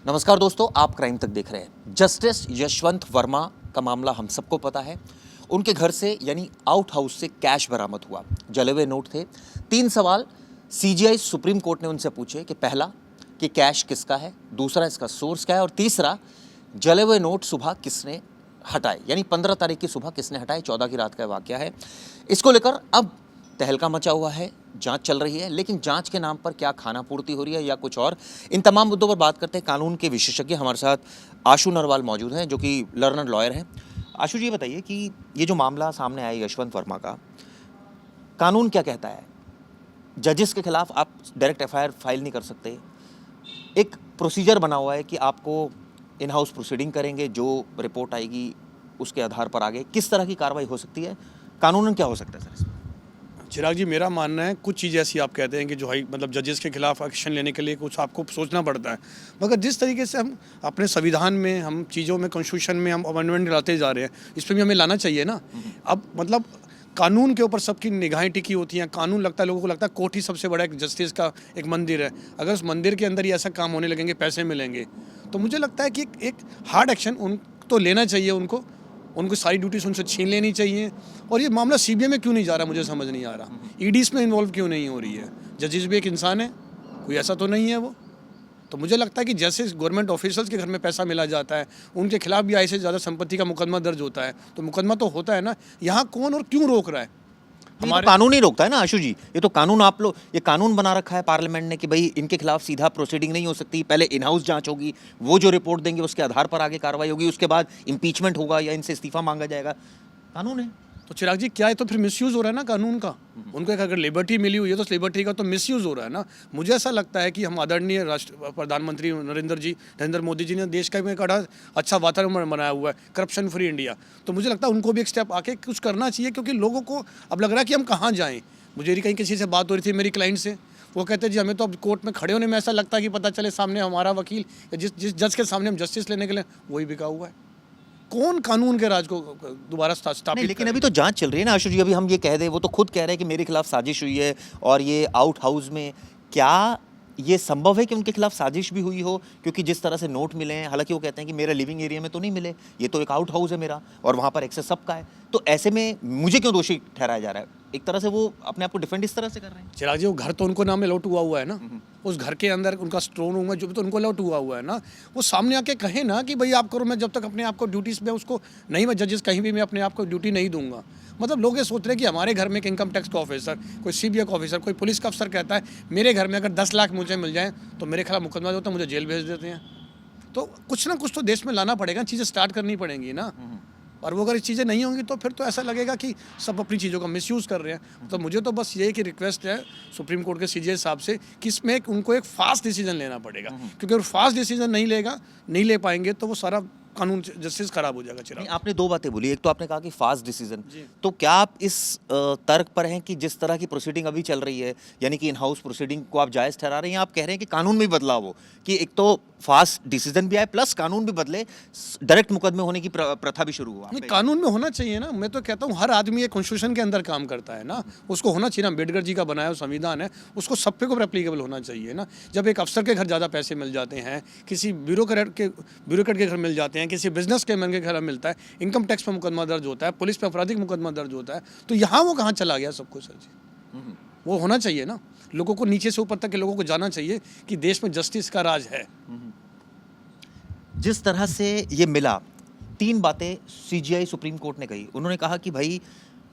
नमस्कार दोस्तों, आप क्राइम तक देख रहे हैं। जस्टिस यशवंत वर्मा का मामला हम सबको पता है। उनके घर से यानी आउट हाउस से कैश बरामद हुआ, जले हुए नोट थे। 3 सवाल सीजीआई सुप्रीम कोर्ट ने उनसे पूछे कि पहला कि कैश किसका है, दूसरा इसका सोर्स क्या है और तीसरा जले हुए नोट सुबह किसने हटाए, यानी 15 तारीख की सुबह किसने हटाए। 14 की रात का वाकया है। इसको लेकर अब तहलका मचा हुआ है, जांच चल रही है, लेकिन जांच के नाम पर क्या खाना पूर्ति हो रही है या कुछ और, इन तमाम मुद्दों पर बात करते हैं। कानून के विशेषज्ञ हमारे साथ आशु नरवाल मौजूद हैं, जो कि लर्नर लॉयर हैं। आशु जी, बताइए कि ये जो मामला सामने आया यशवंत वर्मा का, कानून क्या कहता है? जजेस के खिलाफ आप डायरेक्ट एफआईआर फाइल नहीं कर सकते। एक प्रोसीजर बना हुआ है कि आपको इन हाउस प्रोसीडिंग करेंगे, जो रिपोर्ट आएगी उसके आधार पर आगे किस तरह की कार्रवाई हो सकती है, कानूनन क्या हो सकता है सर इसमें? चिराग जी, मेरा मानना है कुछ चीज़ें ऐसी आप कहते हैं कि जो जजेस के खिलाफ एक्शन लेने के लिए कुछ आपको सोचना पड़ता है, मगर जिस तरीके से हम अपने संविधान में, हम चीज़ों में, कॉन्स्टिट्यूशन में हम अमेंडमेंट लाते जा रहे हैं, इस पर भी हमें लाना चाहिए ना। अब कानून के ऊपर सबकी निगाहें टिकी होती हैं। कानून लगता है, लोगों को लगता है कोर्ट ही सबसे बड़ा एक जस्टिस का एक मंदिर है। अगर उस मंदिर के अंदर ही ऐसा काम होने लगेंगे, पैसे मिलेंगे, तो मुझे लगता है कि एक हार्ड एक्शन उन तो लेना चाहिए। उनको सारी ड्यूटीज उनसे छीन लेनी चाहिए। और ये मामला सीबीआई में क्यों नहीं जा रहा, मुझे समझ नहीं आ रहा। ईडी इसमें इन्वॉल्व क्यों नहीं हो रही है? जजेस भी एक इंसान है, कोई ऐसा तो नहीं है वो। तो मुझे लगता है कि जैसे गवर्नमेंट ऑफिसर्स के घर में पैसा मिला जाता है, उनके खिलाफ भी आय से ज़्यादा संपत्ति का मुकदमा दर्ज होता है, तो मुकदमा तो होता है ना। यहाँ कौन और क्यों रोक रहा है? हमारे कानून ही रोकता है ना आशु जी। ये तो कानून, आप लोग ये कानून बना रखा है पार्लियामेंट ने कि भाई इनके खिलाफ सीधा प्रोसीडिंग नहीं हो सकती, पहले इन हाउस जांच होगी, वो जो रिपोर्ट देंगे उसके आधार पर आगे कार्रवाई होगी, उसके बाद इम्पीचमेंट होगा या इनसे इस्तीफा मांगा जाएगा। कानून है। तो चिराग जी, क्या है तो फिर मिसयूज़ हो रहा है ना कानून का। उनको एक अगर लिबर्टी मिली हुई है तो उस लिबर्टी का तो मिसयूज़ हो रहा है ना। मुझे ऐसा लगता है कि हम आदरणीय राष्ट्र प्रधानमंत्री नरेंद्र मोदी जी ने देश का एक अच्छा वातावरण बनाया हुआ है, करप्शन फ्री इंडिया। तो मुझे लगता है उनको भी एक स्टेप आके कुछ करना चाहिए, क्योंकि लोगों को अब लग रहा है कि हम कहाँ जाएँ। मुझे कहीं किसी से बात हो रही थी मेरी क्लाइंट से, वो कहते हैं जी हमें तो अब कोर्ट में खड़े होने में ऐसा लगता है कि पता चले सामने हमारा वकील या जिस जज के सामने हम जस्टिस लेने के लिए, वही बिका हुआ है। कौन कानून के राज को दोबारा स्थापित? लेकिन अभी तो जांच चल रही है ना आशु जी। अभी हम ये कह दें, वो तो खुद कह रहे हैं कि मेरे खिलाफ साजिश हुई है, और ये आउट हाउस में क्या ये संभव है कि उनके खिलाफ साजिश भी हुई हो? क्योंकि जिस तरह से नोट मिले हैं, हालांकि वो कहते हैं कि मेरे लिविंग एरिया में तो नहीं मिले, ये तो एक आउट हाउस है मेरा और वहाँ पर एक्सेस सबका है, तो ऐसे में मुझे क्यों दोषी ठहराया जा रहा है? एक तरह से वो अपने आप को डिफेंड इस तरह से कर रहे हैं। चिराग जी, वो घर तो उनको नाम अलॉट हुआ है ना। उस घर के अंदर उनका स्टोर रूम है, जो भी तो उनको अलॉट हुआ है ना। वो सामने आके कहे ना कि भाई आप करो, मैं जब तक अपने आप को ड्यूटीज में उसको नहीं, मैं जजेस कहीं भी मैं अपने आप को ड्यूटी नहीं दूंगा। मतलब लोग ये सोच रहे हैं कि हमारे घर में एक इनकम टैक्स का ऑफिसर, कोई सीबीआई का ऑफिसर, कोई पुलिस का अफसर कहता है मेरे घर में अगर 10 लाख मुझे मिल जाएँ तो मेरे खिलाफ मुकदमा होता है, मुझे जेल भेज देते हैं। तो कुछ ना कुछ तो देश में लाना पड़ेगा, चीज़ें स्टार्ट करनी पड़ेंगी ना। और वो अगर चीज़ें नहीं होंगी तो फिर तो ऐसा लगेगा कि सब अपनी चीज़ों का मिसयूज़ कर रहे हैं। तो मुझे तो बस ये कि रिक्वेस्ट है सुप्रीम कोर्ट के सीजीआई साहब से कि इसमें उनको एक फास्ट डिसीजन लेना पड़ेगा, क्योंकि अगर फास्ट डिसीजन नहीं ले पाएंगे तो वो सारा कानून जस्टिस खराब हो जाएगा। चिराग, आपने 2 बातें बोली। एक तो आपने कहा कि फास्ट डिसीजन, तो क्या आप इस तर्क पर हैं कि जिस तरह की प्रोसीडिंग अभी चल रही है, यानी कि इन हाउस प्रोसीडिंग को आप जायज़ ठहरा रहे हैं, आप कह रहे हैं कि कानून में बदलाव हो, कि एक तो फास्ट डिसीजन भी आए प्लस कानून भी बदले, डायरेक्ट मुकदमे होने की प्रथा भी शुरू हुआ? नहीं, कानून में होना चाहिए ना। मैं तो कहता हूँ हर आदमी एक कॉन्स्टिट्यूशन के अंदर काम करता है ना, उसको होना चाहिए ना। अम्बेडकर जी का बनाया हुआ संविधान है, उसको सब पे को एप्लीकेबल होना चाहिए ना। जब एक अफसर के घर ज़्यादा पैसे मिल जाते हैं, किसी ब्यूरोक्रेट के घर मिल जाते हैं, किसी बिजनेस के मैन के घर मिलता है, इनकम टैक्स पर मुकदमा दर्ज होता है, पुलिस पर आपराधिक मुकदमा दर्ज होता है, तो यहाँ वो कहाँ चला गया सब कुछ? सर जी, वो होना चाहिए ना। लोगों को नीचे से ऊपर तक के लोगों को जाना चाहिए कि देश में जस्टिस का राज है। जिस तरह से ये मिला, 3 बातें सीजीआई सुप्रीम कोर्ट ने कही। उन्होंने कहा कि भाई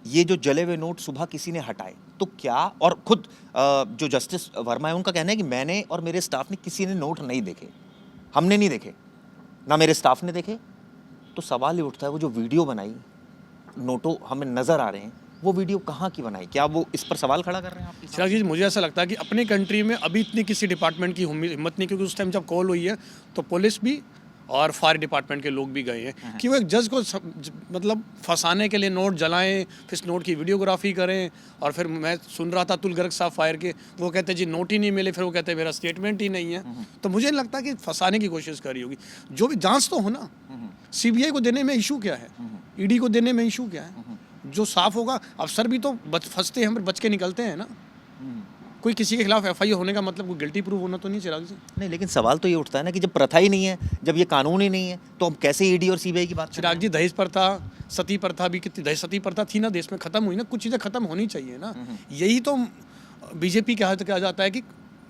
ये जो जले हुए नोट सुबह किसी ने हटाए, तो क्या, और खुद जो जस्टिस वर्मा है उनका कहना है कि मैंने और मेरे स्टाफ ने किसी ने नोट नहीं देखे, हमने नहीं देखे, ना मेरे स्टाफ ने देखे। तो सवाल ये उठता है, वो जो वीडियो बनाई, नोटों हमें नज़र आ रहे हैं, वो वीडियो कहाँ की बनाई? क्या वो इस पर सवाल खड़ा कर रहे हैं आपके? चिराग जी, मुझे ऐसा लगता है कि अपने कंट्री में अभी इतनी किसी डिपार्टमेंट की हिम्मत नहीं, क्योंकि उस टाइम जब कॉल हुई है तो पुलिस भी और फायर डिपार्टमेंट के लोग भी गए हैं कि वो एक जज को फंसाने के लिए नोट जलाएं, फिर इस नोट की वीडियोग्राफी करें। और फिर मैं सुन रहा था अतुल गर्ग साहब फायर के, वो कहते हैं जी नोट ही नहीं मिले, फिर वो कहते हैं मेरा स्टेटमेंट ही नहीं है। तो मुझे लगता है कि फंसाने की कोशिश करी होगी। जो भी जांच तो हो ना, सीबीआई को देने में इशू क्या है, ईडी को देने में इशू क्या है? जो साफ होगा, अफसर भी तो फंसते हैं, बच के निकलते हैं ना। कोई किसी के खिलाफ एफआईआर होने का मतलब कोई गिल्टी प्रूव होना तो नहीं चिराग जी। नहीं, लेकिन सवाल तो ये उठता है ना कि जब प्रथा ही नहीं है, जब ये कानून ही नहीं है, तो हम कैसे ईडी और सीबीआई की बात करें? चिराग जी, दहेज प्रथा, सती प्रथा भी कितनी, दहेज सती प्रथा थी ना देश में, खत्म हुई ना, कुछ चीज़ें खत्म होनी चाहिए ना। यही तो बीजेपी के हाथ कहा जाता है कि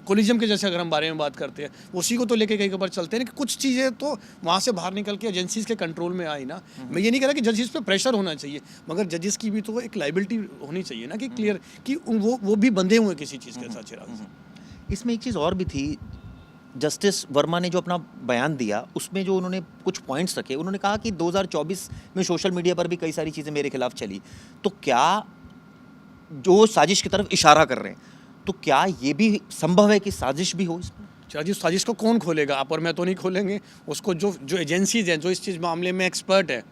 कोलिज्म के जैसे अगर हम बारे में बात करते हैं, उसी को तो लेके कई खबर चलते हैं कि कुछ चीज़ें तो वहाँ से बाहर निकल के एजेंसीज के कंट्रोल में आई ना। मैं ये नहीं कह रहा कि जजेस पे प्रेशर होना चाहिए, मगर जजेस की भी तो एक लाइबिलिटी होनी चाहिए ना, कि क्लियर कि वो भी बंधे हुए किसी चीज़ के साथ। चिराग जी, इसमें एक चीज़ और भी थी, जस्टिस वर्मा ने जो अपना बयान दिया उसमें जो उन्होंने कुछ पॉइंट्स रखे, उन्होंने कहा कि 2024 में सोशल मीडिया पर भी कई सारी चीज़ें मेरे खिलाफ चली, तो क्या जो साजिश की तरफ इशारा कर रहे हैं, तो क्या ये भी संभव है कि साजिश भी हो इसमें? चिराग जी, साजिश को कौन खोलेगा? आप और मैं तो नहीं खोलेंगे उसको। जो एजेंसीज हैं जो इस चीज़ मामले में एक्सपर्ट है,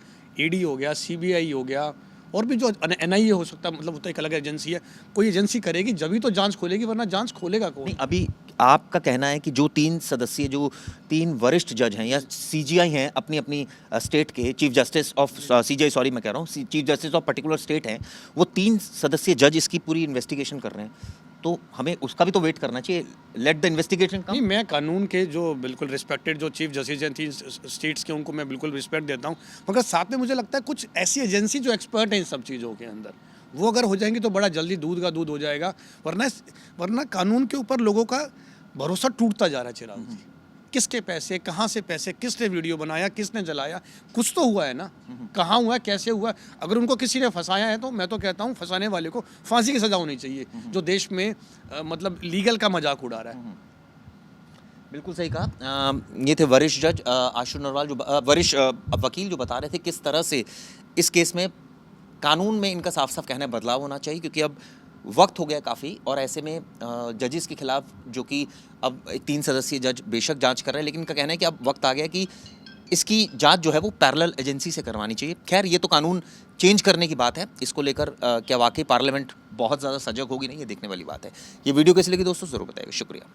ईडी हो गया, सीबीआई हो गया, और भी जो एनआईए हो सकता है, मतलब वो तो एक अलग एजेंसी है, कोई एजेंसी करेगी जब ही तो जांच खोलेगी, वरना जांच खोलेगा कौन? नहीं, अभी आपका कहना है कि जो 3 सदस्यीय, जो 3 वरिष्ठ जज हैं या सीजीआई हैं, अपनी अपनी स्टेट के chief justice of CGI, sorry मैं कह रहा हूँ, chief justice of particular state हैं, वो 3 सदस्यीय जज इसकी पूरी इन्वेस्टिगेशन कर रहे हैं, तो हमें उसका भी तो वेट करना चाहिए। लेट द इन्वेस्टिगेशन कम। नहीं, मैं कानून के जो बिल्कुल रिस्पेक्टेड जो चीफ जस्टिस हैं 3 स्टेट्स के, उनको मैं बिल्कुल रिस्पेक्ट देता हूँ, मगर साथ में मुझे लगता है कुछ ऐसी एजेंसी जो एक्सपर्ट हैं इन सब चीज़ों के अंदर, वो अगर हो जाएंगी तो बड़ा जल्दी दूध का दूध हो जाएगा, वरना कानून के ऊपर लोगों का भरोसा टूटता जा रहा है। चिराग जी, किसके पैसे, कहाँ से पैसे, किसने वीडियो बनाया, किसने जलाया, कुछ तो हुआ है ना, कहाँ हुआ है, कैसे हुआ है? अगर उनको किसी ने फंसाया है तो मैं तो कहता हूँ फंसाने वाले को फांसी की सज़ा होनी चाहिए, जो देश में मतलब लीगल का मजाक उड़ा रहा है। बिल्कुल सही कहा। ये थे वरिष्ठ जज आशु नरवाल, जो वरिष्ठ वकील, जो बता रहे थे किस तरह से इस केस में कानून में इनका साफ साफ कहना है बदलाव होना चाहिए, क्योंकि अब वक्त हो गया काफ़ी, और ऐसे में जजेस के खिलाफ, जो कि अब 3 सदस्यीय जज बेशक जांच कर रहे हैं, लेकिन इनका कहना है कि अब वक्त आ गया कि इसकी जांच जो है वो पैरेलल एजेंसी से करवानी चाहिए। खैर, ये तो कानून चेंज करने की बात है, इसको लेकर क्या वाकई पार्लियामेंट बहुत ज़्यादा सजग होगी, नहीं, ये देखने वाली बात है। ये वीडियो कैसी लगी दोस्तों, ज़रूर बताइएगा। शुक्रिया।